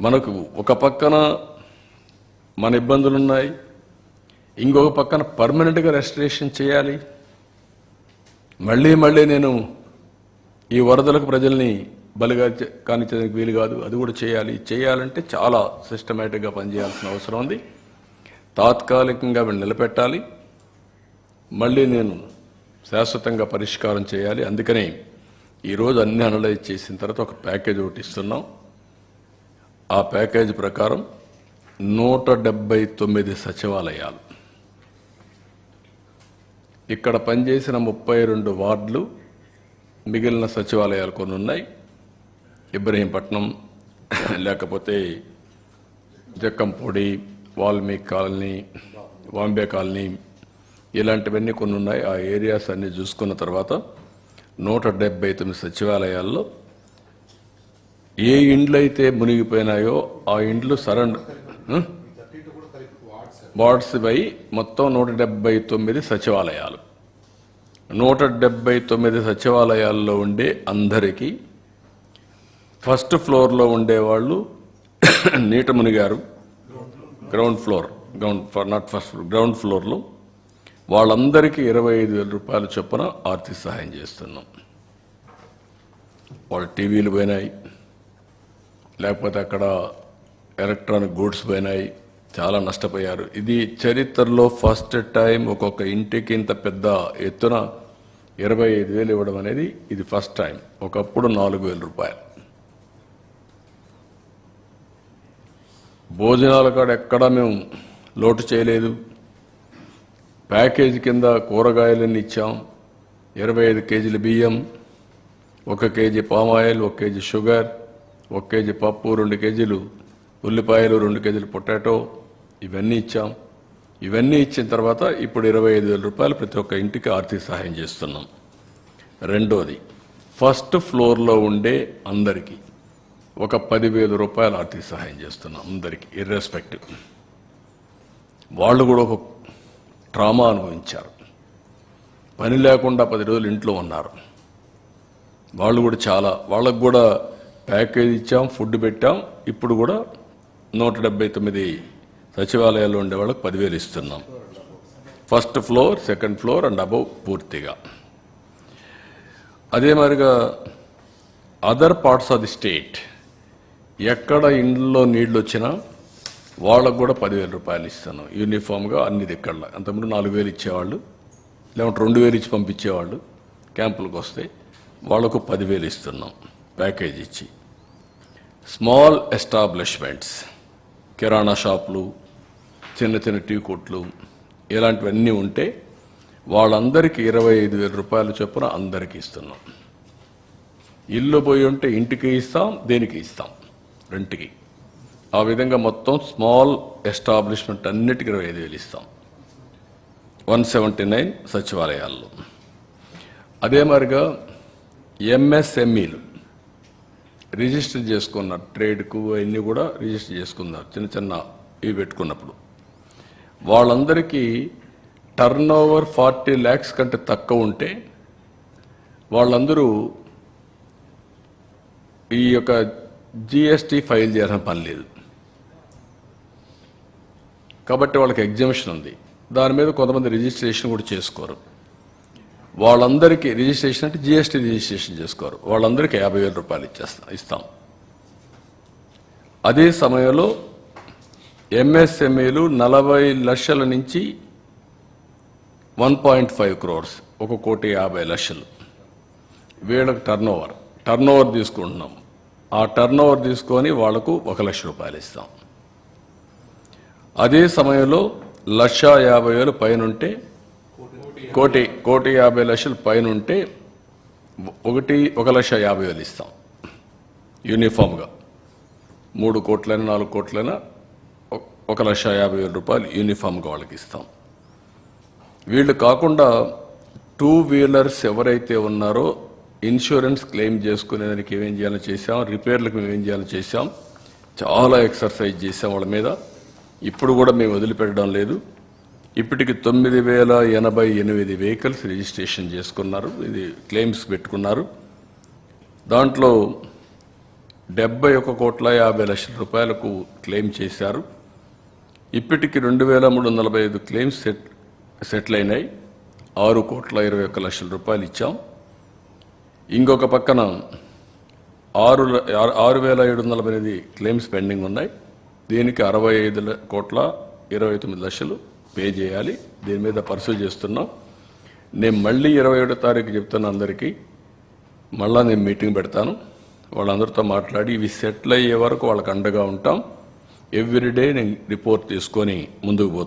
మనకు ఒక పక్కన మన ఇబ్బందులు ఉన్నాయి, ఇంకొక పక్కన పర్మనెంట్గా రెస్టరేషన్ చేయాలి. మళ్ళీ నేను ఈ వరదలకు ప్రజల్ని బలిగా కానించడానికి వీలు కాదు, అది కూడా చేయాలంటే చాలా సిస్టమేటిక్గా పనిచేయాల్సిన అవసరం ఉంది. తాత్కాలికంగా వీళ్ళు నిలబెట్టాలి, మళ్ళీ నేను శాశ్వతంగా పరిష్కారం చేయాలి. అందుకనే ఈరోజు అన్ని అనలైజ్ చేసిన తర్వాత ఒక ప్యాకేజ్ ఒకటి ఇస్తున్నాం. ఆ ప్యాకేజ్ ప్రకారం 179 సచివాలయాలు, ఇక్కడ పనిచేసిన 32 వార్డులు, మిగిలిన సచివాలయాలు కొన్ని ఉన్నాయి. ఇబ్రహీంపట్నం, లేకపోతే జక్కంపూడి, వాల్మీకి కాలనీ, బాంబే కాలనీ, ఇలాంటివన్నీ కొన్ని ఉన్నాయి. ఆ ఏరియాస్ అన్ని చూసుకున్న తర్వాత 179 సచివాలయాల్లో ఏ ఇండ్లు అయితే మునిగిపోయినాయో ఆ ఇండ్లు వార్డ్స్ పై మొత్తం 179 సచివాలయాలు. 179 సచివాలయాల్లో ఉండే అందరికీ ఫస్ట్ ఫ్లోర్లో ఉండేవాళ్ళు నీట మునిగారు, గ్రౌండ్ ఫ్లోర్లో వాళ్ళందరికీ 25,000 రూపాయల చొప్పున ఆర్థిక సహాయం చేస్తున్నాం. వాళ్ళ టీవీలు పోయినాయి, లేకపోతే అక్కడ ఎలక్ట్రానిక్ గూడ్స్ పోయినాయి, చాలా నష్టపోయారు. ఇది చరిత్రలో ఫస్ట్ టైం ఒక్కొక్క ఇంటికి ఇంత పెద్ద ఎత్తున 25,000 ఇవ్వడం అనేది ఇది ఫస్ట్ టైం. ఒకప్పుడు 4,000 రూపాయలు. భోజనాల కాడ ఎక్కడా మేము లోటు చేయలేదు. ప్యాకేజీ కింద కూరగాయలన్నీ ఇచ్చాం. 25 కేజీల బియ్యం, 1 KG palm oil, 1 KG sugar, 1 KG పప్పు, 2 కేజీలు ఉల్లిపాయలు, 2 కేజీలు పొటాటో, ఇవన్నీ ఇచ్చాం. ఇవన్నీ ఇచ్చిన తర్వాత ఇప్పుడు 25,000 రూపాయలు ప్రతి ఒక్క ఇంటికి ఆర్థిక సహాయం చేస్తున్నాం. రెండోది, ఫస్ట్ ఫ్లోర్లో ఉండే అందరికీ ఒక 10,000 రూపాయలు ఆర్థిక సహాయం చేస్తున్నాం అందరికీ, ఇర్రెస్పెక్టివ్. వాళ్ళు కూడా ఒక ట్రామా అనుభవించారు, పని లేకుండా 10 రోజులు ఇంట్లో ఉన్నారు. వాళ్ళు కూడా వాళ్ళకు కూడా ప్యాకేజ్ ఇచ్చాం, ఫుడ్ పెట్టాం. ఇప్పుడు కూడా 179 సచివాలయాల్లో ఉండే వాళ్ళకి 10,000 ఇస్తున్నాం. First floor, second floor and above పూర్తిగా. అదే మరిగా other parts of the state ఎక్కడ ఇండ్లలో నీళ్ళు వచ్చినా వాళ్ళకు కూడా 10,000 రూపాయలు ఇస్తున్నాం యూనిఫామ్గా అన్ని దిక్కల్లో. అంతకుముందు 4,000 ఇచ్చేవాళ్ళు, లేకుంటే 2,000 ఇచ్చి పంపించేవాళ్ళు క్యాంపులకు వస్తే. వాళ్లకు 10,000 ఇస్తున్నాం ప్యాకేజ్ ఇచ్చి. స్మాల్ ఎస్టాబ్లిష్మెంట్స్, కిరాణా షాపులు, చిన్న టీ కొట్లు, ఇలాంటివన్నీ ఉంటే వాళ్ళందరికీ 25,000 రూపాయల చొప్పున అందరికీ ఇస్తున్నాం. ఇల్లు పోయి ఉంటే ఇంటికి ఇస్తాం, దేనికి ఇస్తాం, రెంట్కి. ఆ విధంగా మొత్తం స్మాల్ ఎస్టాబ్లిష్మెంట్ అన్నిటికీ 25,000 ఇస్తాం 179 సచివాలయాల్లో. అదే మరిగా ఎంఎస్ఎంఈలు రిజిస్టర్ చేసుకున్నారు, ట్రేడ్కు అవన్నీ కూడా రిజిస్టర్ చేసుకున్నారు. చిన్న ఇవి పెట్టుకున్నప్పుడు వాళ్ళందరికీ టర్న్ ఓవర్ 40 lakhs కంటే తక్కువ ఉంటే వాళ్ళందరూ ఈ యొక్క జిఎస్టీ ఫైల్ చేయాల్సిన పని లేదు. కాబట్టి వాళ్ళకి ఎగ్జామిషన్ ఉంది. దాని మీద కొంతమంది రిజిస్ట్రేషన్ కూడా చేసుకోరు. వాళ్ళందరికీ రిజిస్ట్రేషన్ అంటే జిఎస్టీ రిజిస్ట్రేషన్ చేసుకోరు. వాళ్ళందరికీ 50,000 రూపాయలు ఇస్తాం. అదే సమయంలో ఎంఎస్ఎంఈలు 40 లక్షల నుంచి 1.5 crores, 1,50,00,000 వీళ్ళకి టర్న్ ఓవర్ తీసుకుంటున్నాం. ఆ టర్న్ ఓవర్ తీసుకొని వాళ్లకు 1,00,000 రూపాయలు ఇస్తాం. అదే సమయంలో 1,50,000 పైన ఉంటే, 1,50,00,000 పైన ఉంటే 1,50,000 ఇస్తాం యూనిఫామ్గా. 3 కోట్లైనా 4 కోట్లైనా 1,50,000 రూపాయలు యూనిఫామ్గా వాళ్ళకి ఇస్తాం. వీళ్ళు కాకుండా 2 వీలర్స్ ఎవరైతే ఉన్నారో ఇన్సూరెన్స్ క్లెయిమ్ చేసుకునేదానికి ఏమేం చేయాలో చేసాం, రిపేర్లకు మేమేం చేయాలో చేసాం, చాలా ఎక్సర్సైజ్ చేసాం వాళ్ళ మీద. ఇప్పుడు కూడా మేము వదిలిపెట్టడం లేదు. ఇప్పటికి 9,088 వెహికల్స్ రిజిస్ట్రేషన్ చేసుకున్నారు, ఇది క్లెయిమ్స్ పెట్టుకున్నారు. దాంట్లో 71,50,00,000 క్లెయిమ్ చేశారు. ఇప్పటికి 2,345 క్లెయిమ్స్ సెటిల్ అయినాయి. 6,21,00,000 ఇచ్చాం. ఇంకొక పక్కన 6,708 క్లెయిమ్స్ పెండింగ్ ఉన్నాయి. దీనికి 65,29,00,000 పే చేయాలి. దీని మీద పర్సూ చేస్తున్నాం. నేను మళ్ళీ 27వ తారీఖు చెప్తున్నా అందరికీ, మళ్ళా నేను మీటింగ్ పెడతాను. వాళ్ళందరితో మాట్లాడి ఇవి సెటిల్ అయ్యే వరకు వాళ్ళకి అండగా ఉంటాం. ఎవ్రీడే నేను రిపోర్ట్ తీసుకొని ముందుకు పోతాను.